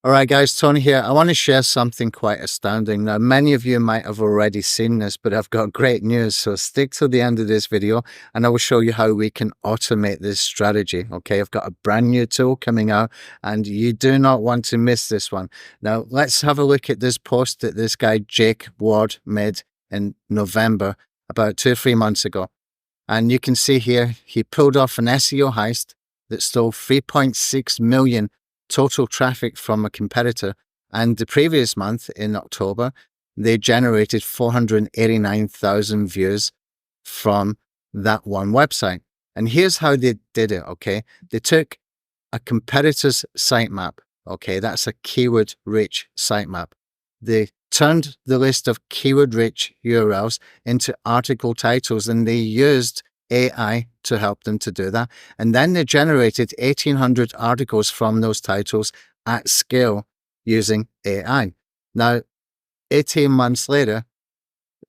All right, guys, Tony here. I want to share something quite astounding. Now, many of you might have already seen this, but I've got great news. So stick to the end of this video and I will show you how we can automate this strategy. Okay, I've got a brand new tool coming out and you do not want to miss this one. Now, let's have a look at this post that this guy, Jake Ward, made in November, about 2 or 3 months ago. And you can see here, he pulled off an SEO heist that stole 3.6 million total traffic from a competitor, and the previous month in October they generated 489,000 views from that one website. And here's how they did it. Okay, they took a competitor's sitemap. Okay, that's a keyword rich sitemap. They turned the list of keyword rich URLs into article titles, and they used AI to help them to do that. And then they generated 1,800 articles from those titles at scale using AI. Now, 18 months later,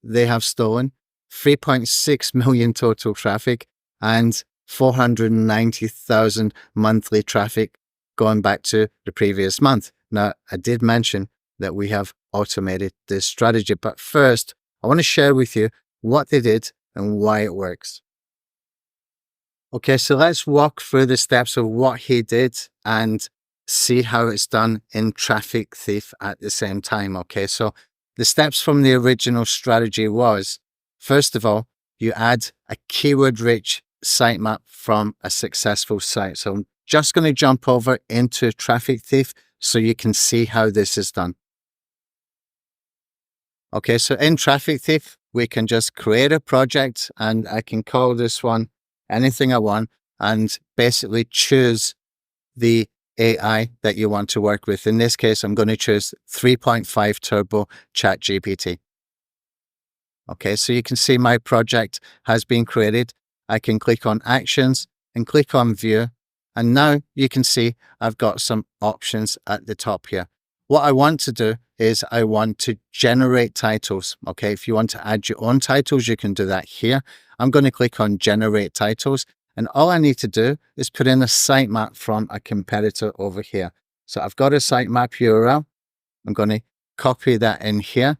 they have stolen 3.6 million total traffic and 490,000 monthly traffic going back to the previous month. Now, I did mention that we have automated this strategy, but first, I want to share with you what they did and why it works. Okay, so let's walk through the steps of what he did and see how it's done in Traffic Thief at the same time. Okay, so the steps from the original strategy was, first of all, you add a keyword-rich sitemap from a successful site. So I'm just going to jump over into Traffic Thief so you can see how this is done. Okay, so in Traffic Thief, we can just create a project and I can call this one anything I want and basically choose the AI that you want to work with. In this case, I'm going to choose 3.5 Turbo ChatGPT. Okay, so you can see my project has been created. I can click on Actions and click on View. And now you can see I've got some options at the top here. What I want to do is I want to generate titles. Okay, if you want to add your own titles, you can do that here. I'm going to click on Generate Titles. And all I need to do is put in a sitemap from a competitor over here. So I've got a sitemap URL. I'm going to copy that in here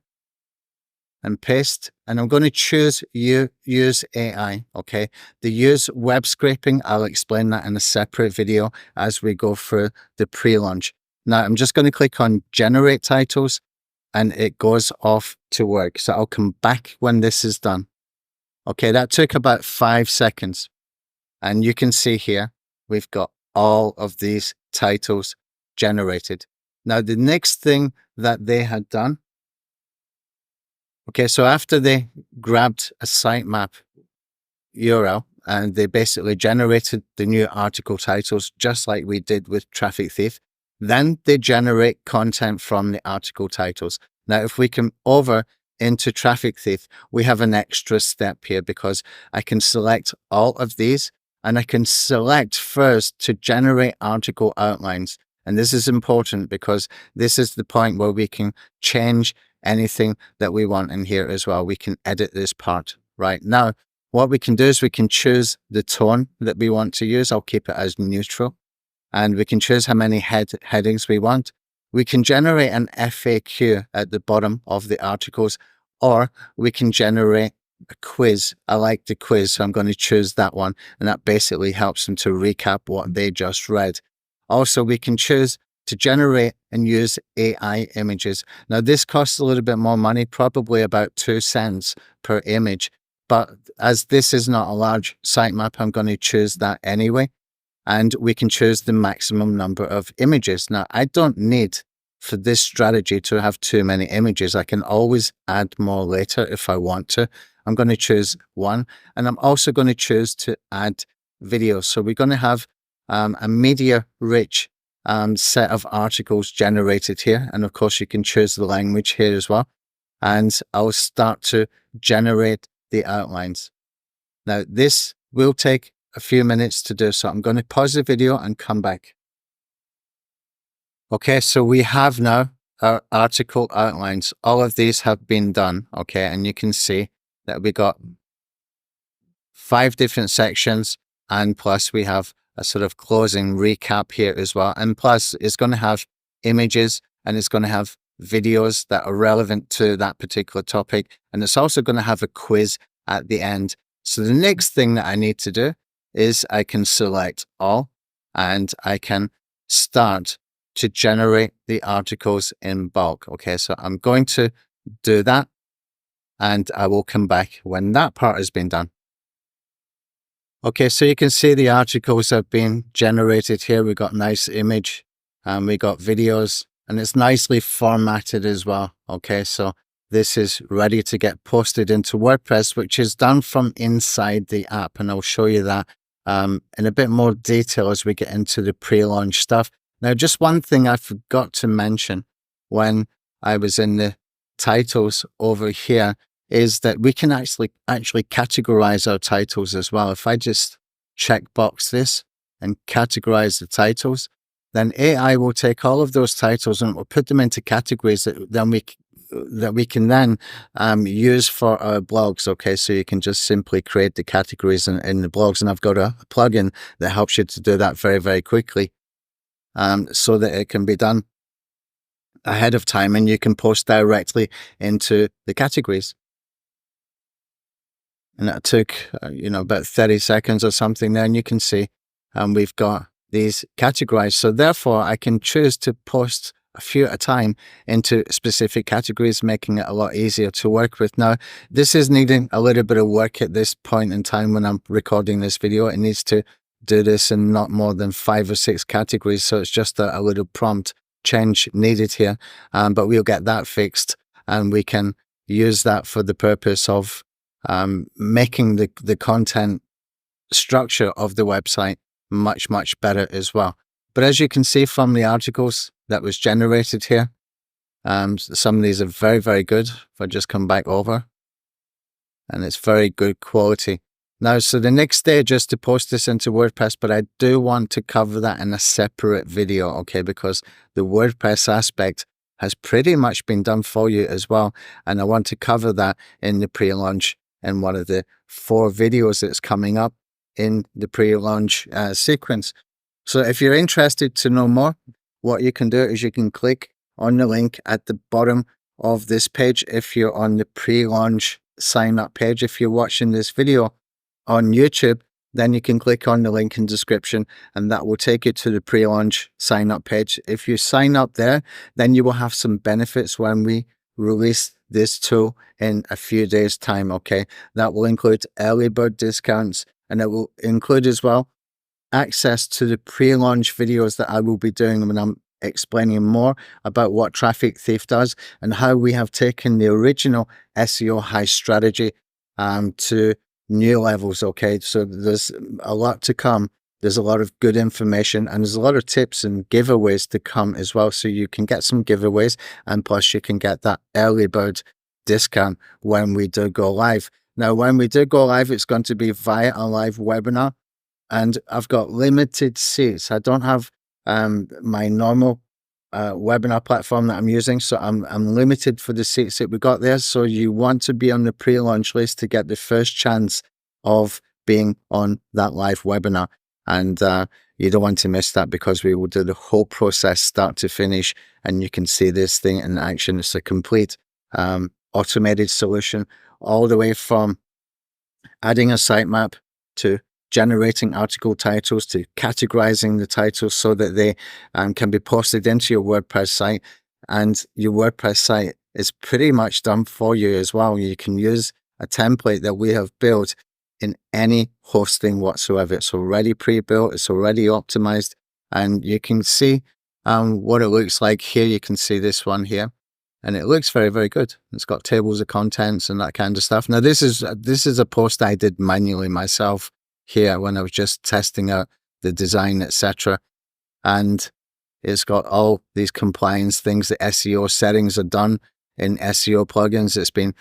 and paste. And I'm going to choose Use AI. Okay, the use web scraping, I'll explain that in a separate video as we go through the pre-launch. Now I'm just going to click on Generate Titles and it goes off to work. So I'll come back when this is done. Okay, that took about 5 seconds. And you can see here, we've got all of these titles generated. Now, the next thing that they had done, okay, so after they grabbed a sitemap URL and they basically generated the new article titles, just like we did with Traffic Thief, then they generate content from the article titles. Now, if we come over into Traffic Thief, we have an extra step here because I can select all of these and I can select first to generate article outlines. And this is important because this is the point where we can change anything that we want in here as well. We can edit this part right now. What we can do is we can choose the tone that we want to use. I'll keep it as neutral. And we can choose how many headings we want. We can generate an FAQ at the bottom of the articles, or we can generate a quiz. I like the quiz, so I'm going to choose that one. And that basically helps them to recap what they just read. Also, we can choose to generate and use AI images. Now, this costs a little bit more money, probably about 2 cents per image. But as this is not a large sitemap, I'm going to choose that anyway. And we can choose the maximum number of images. Now, I don't need for this strategy to have too many images. I can always add more later if I want to. I'm going to choose 1. And I'm also going to choose to add videos. So we're going to have a media-rich set of articles generated here. And of course, you can choose the language here as well. And I'll start to generate the outlines. Now, this will take a few minutes to do, so I'm going to pause the video and come back. Okay, so we have now our article outlines. All of these have been done, okay, and you can see that we got 5 different sections, and plus we have a sort of closing recap here as well, and plus it's going to have images, and it's going to have videos that are relevant to that particular topic. And it's also going to have a quiz at the end. So the next thing that I need to do is I can select all, and I can start to generate the articles in bulk. Okay, so I'm going to do that, and I will come back when that part has been done. Okay, so you can see the articles have been generated here. We've got a nice image, and we got videos, and it's nicely formatted as well. Okay, so this is ready to get posted into WordPress, which is done from inside the app. And I'll show you that in a bit more detail as we get into the pre-launch stuff. Now, just one thing I forgot to mention when I was in the titles over here is that we can actually categorize our titles as well. If I just checkbox this and categorize the titles, then AI will take all of those titles and will put them into categories that we can then use for our blogs. Okay, so you can just simply create the categories in the blogs, and I've got a plugin that helps you to do that very, very quickly, so that it can be done ahead of time, and you can post directly into the categories. And that took, about 30 seconds or something there. And you can see we've got these categorized. So therefore, I can choose to post a few at a time into specific categories, making it a lot easier to work with. Now, this is needing a little bit of work at this point in time when I'm recording this video. It needs to do this in not more than 5 or 6 categories. So it's just a little prompt change needed here. But we'll get that fixed, and we can use that for the purpose of making the content structure of the website much, much better as well. But as you can see from the articles that was generated here, some of these are very, very good. If I just come back over, and it's very good quality. Now, so the next stage is to post this into WordPress, but I do want to cover that in a separate video, okay, because the WordPress aspect has pretty much been done for you as well. And I want to cover that in the pre-launch in one of the 4 videos that's coming up in the pre-launch sequence. So if you're interested to know more, what you can do is you can click on the link at the bottom of this page if you're on the pre-launch sign up page. If you're watching this video on YouTube, then you can click on the link in description, and that will take you to the pre-launch sign up page. If you sign up there, then you will have some benefits when we release this tool in a few days time. Okay, that will include early bird discounts, and it will include as well access to the pre-launch videos that I will be doing when I'm explaining more about what Traffic Thief does and how we have taken the original SEO Heist strategy to new levels. Okay, so there's a lot to come. There's a lot of good information, and there's a lot of tips and giveaways to come as well. So you can get some giveaways, and plus you can get that early bird discount when we do go live. Now, when we do go live, it's going to be via a live webinar, and I've got limited seats. I don't have my normal webinar platform that I'm using, so I'm limited for the seats that we got there. So you want to be on the pre-launch list to get the first chance of being on that live webinar, and you don't want to miss that, because we will do the whole process start to finish, and you can see this thing in action. It's a complete automated solution, all the way from adding a sitemap to generating article titles to categorizing the titles so that they can be posted into your WordPress site. And your WordPress site is pretty much done for you as well. You can use a template that we have built in any hosting whatsoever. It's already pre-built, it's already optimized, and you can see what it looks like here. You can see this one here, and it looks very, very good. It's got tables of contents and that kind of stuff. Now, this is a post I did manually myself here when I was just testing out the design, etc. And it's got all these compliance things. The SEO settings are done in SEO plugins. It's been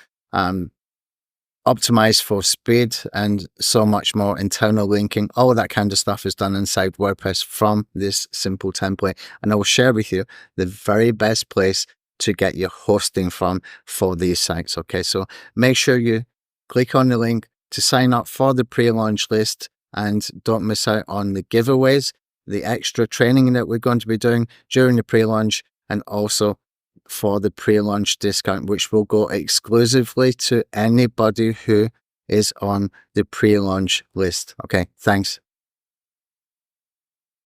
optimized for speed and so much more. Internal linking, all of that kind of stuff is done inside WordPress from this simple template. And I will share with you the very best place to get your hosting from for these sites. Okay, so make sure you click on the link to sign up for the pre-launch list, and don't miss out on the giveaways, the extra training that we're going to be doing during the pre-launch, and also for the pre-launch discount, which will go exclusively to anybody who is on the pre-launch list. Okay, thanks.